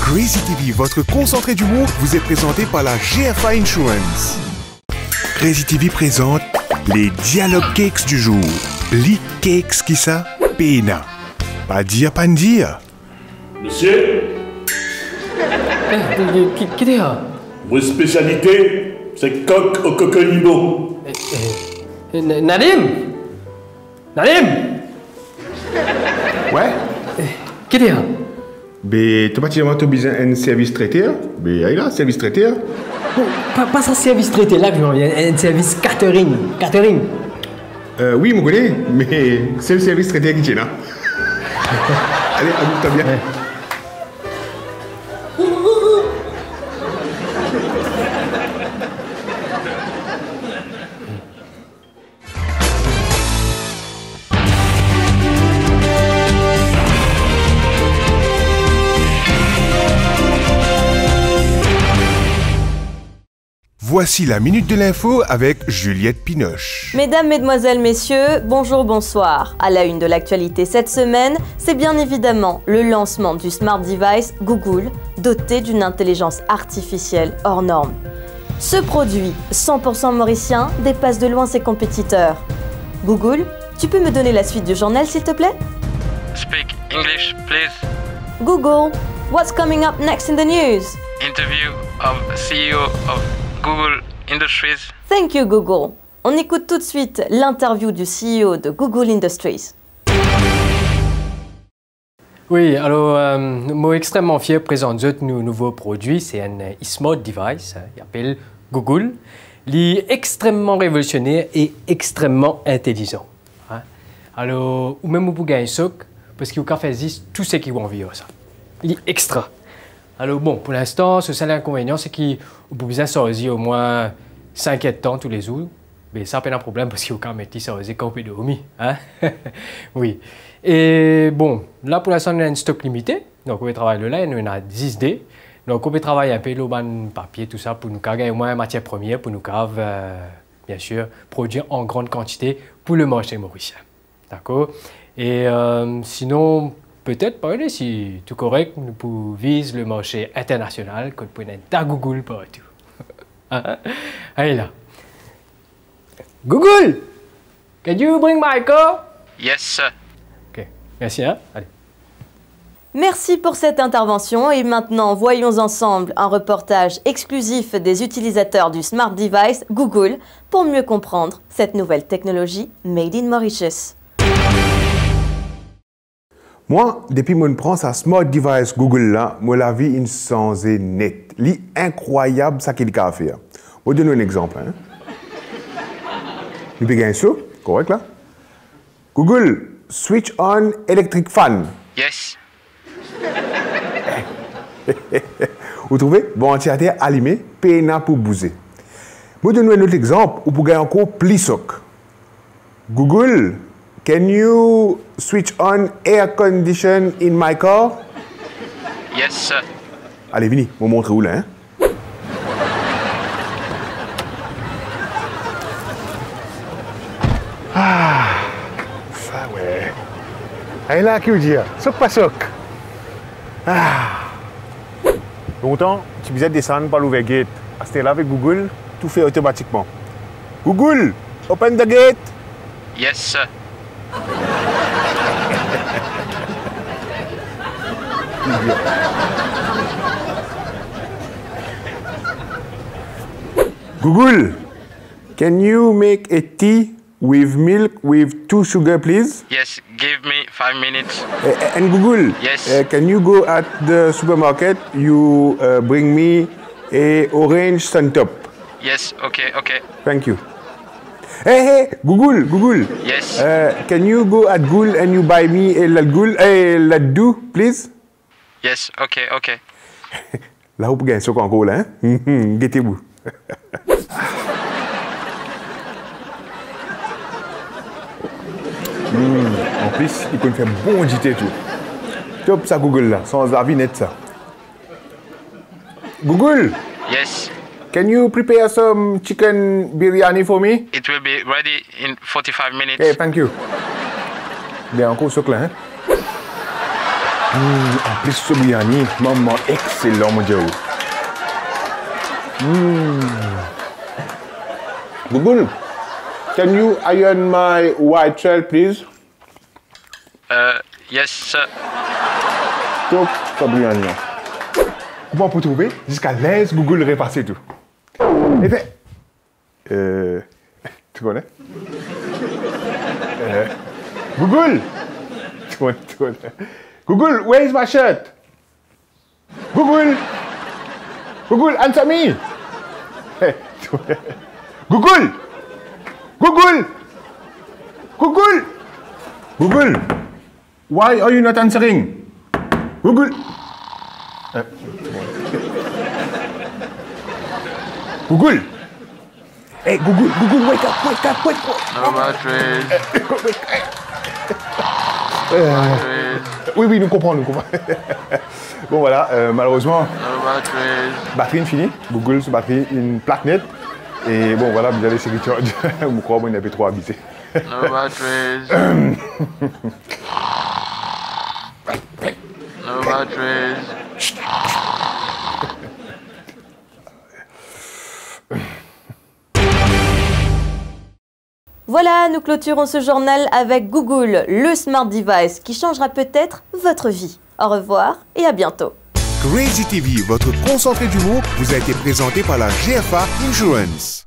Crazy TV, votre concentré d'humour, vous est présenté par la GFA Insurance. Crazy TV présente les Dialogue Cakes du jour. Les cakes qui ça? Pena. Pas dire, pas dire. Monsieur, Qu'est-ce que votre spécialité, c'est coq au coconibo. Nadim Nadim Ouais. Qu'est-ce que Mais tu as pas besoin d'un service traiteur? Mais il y a un service traiteur. Pas ça service traité là, un service catering. Oui, je connais, mais c'est le service traiteur qui est là. Allez, amuse-toi bien. Ouais. Voici la Minute de l'Info avec Juliette Pinoche. Mesdames, Mesdemoiselles, Messieurs, bonjour, bonsoir. À la une de l'actualité cette semaine, c'est bien évidemment le lancement du smart device Google, doté d'une intelligence artificielle hors norme. Ce produit, 100% mauricien, dépasse de loin ses compétiteurs. Google, tu peux me donner la suite du journal, s'il te plaît? Speak English, please. Google, what's coming up next in the news? Interview of CEO of Google Industries. Thank you, Google. On écoute tout de suite l'interview du CEO de Google Industries. Oui, alors, moi extrêmement fier de présenter nos nouveaux produits. C'est un smart device, il s'appelle Google. Il est extrêmement révolutionnaire et extrêmement intelligent. Hein? Alors, ou même vous pouvez gagner ça, parce qu'il faut faire tout ce qui vont vivre ça. Il est extra. Alors bon, pour l'instant, ce seul inconvénient, c'est qu'il vous besoin de sortir au moins 5 temps tous les jours. Mais ça n'a pas un problème parce qu'il faut quand même mettre sortir quand on peut dormir. Hein? Oui. Et bon, là pour l'instant, on a un stock limité. Donc on peut travailler là, on a 10 dés. Donc on peut travailler un peu le papier, tout ça, pour nous gagner au moins matière première, pour nous bien sûr, produire en grande quantité pour le marché mauricien. D'accord? Et sinon, peut-être, parler si tout correct, nous pouvons viser le marché international, qu'on peut être à Google partout. Allez là. Google! Can you bring my car? Yes, sir. Ok, merci. Hein? Allez. Merci pour cette intervention et maintenant voyons ensemble un reportage exclusif des utilisateurs du smart device Google pour mieux comprendre cette nouvelle technologie made in Mauritius. Moi, depuis que je prends sa smart device Google là, moi la vie est sans net. C'est incroyable ça qu'il a fait. Je vais donner un exemple. Hein. Vous pouvez gagner ça, correct là? Google, switch on electric fan. Yes. Vous trouvez? Ventilateur allumé, peine pour bouger. Je vais donner un autre exemple, vous pouvez gagner encore plus soc. Google, can you switch on air condition in my car? Yes, sir. Allez, venez, je vais vous montrer où là. Hein? Ah, ça ouais. Allez là, qui vous dit? Soc pas soc. Ah. Longtemps, tu faisais descendre par l'ouvert gate. À ce là avec Google, tout fait automatiquement. Google, open the gate. Yes, sir. Google, can you make a tea with milk with 2 sugar, please? Yes, give me 5 minutes. And Google, Yes. Can you go at the supermarket? You bring me a orange Suntop. Yes, okay. Thank you. Hey, Google. Yes. Can you go at Goul and you buy me a laddu, please? Yes, okay. Là, vous pouvez gagner encore là, hein? Guettez-vous. En plus, il peut faire bon JT tout. Top ça Google là, sans avis net ça. Google, Yes. can you prepare some chicken biryani for me? It will be ready in 45 minutes. Hey, thank you. Il y a encore ce là, hein? En plus, ce biryani, maman, excellent, mon Dieu. Google, can you iron my white shirt, please? Yes, sir. Donc, ce biryani. Comment pour trouver? Jusqu'à l'aise, Google repasse tout. Et fait, tu connais? Google! Tu connais? Google, where is my shirt? Google! Google, answer me! Hey, Google! Google! Google! Google! Why are you not answering? Google! Google! Hey, Google, wake up! No batteries. Oui, nous comprenons. Bon, voilà, malheureusement, No batteries. batterie infinie. Google, sur batterie, une plaque nette. Et bon, voilà, vous allez chez Richard. Je crois qu'il n'avait trop habité. No batteries. No batteries. Voilà, nous clôturons ce journal avec Google, le smart device qui changera peut-être votre vie. Au revoir et à bientôt. Crazy TV, votre concentré d'humour, vous a été présenté par la GFA Insurance.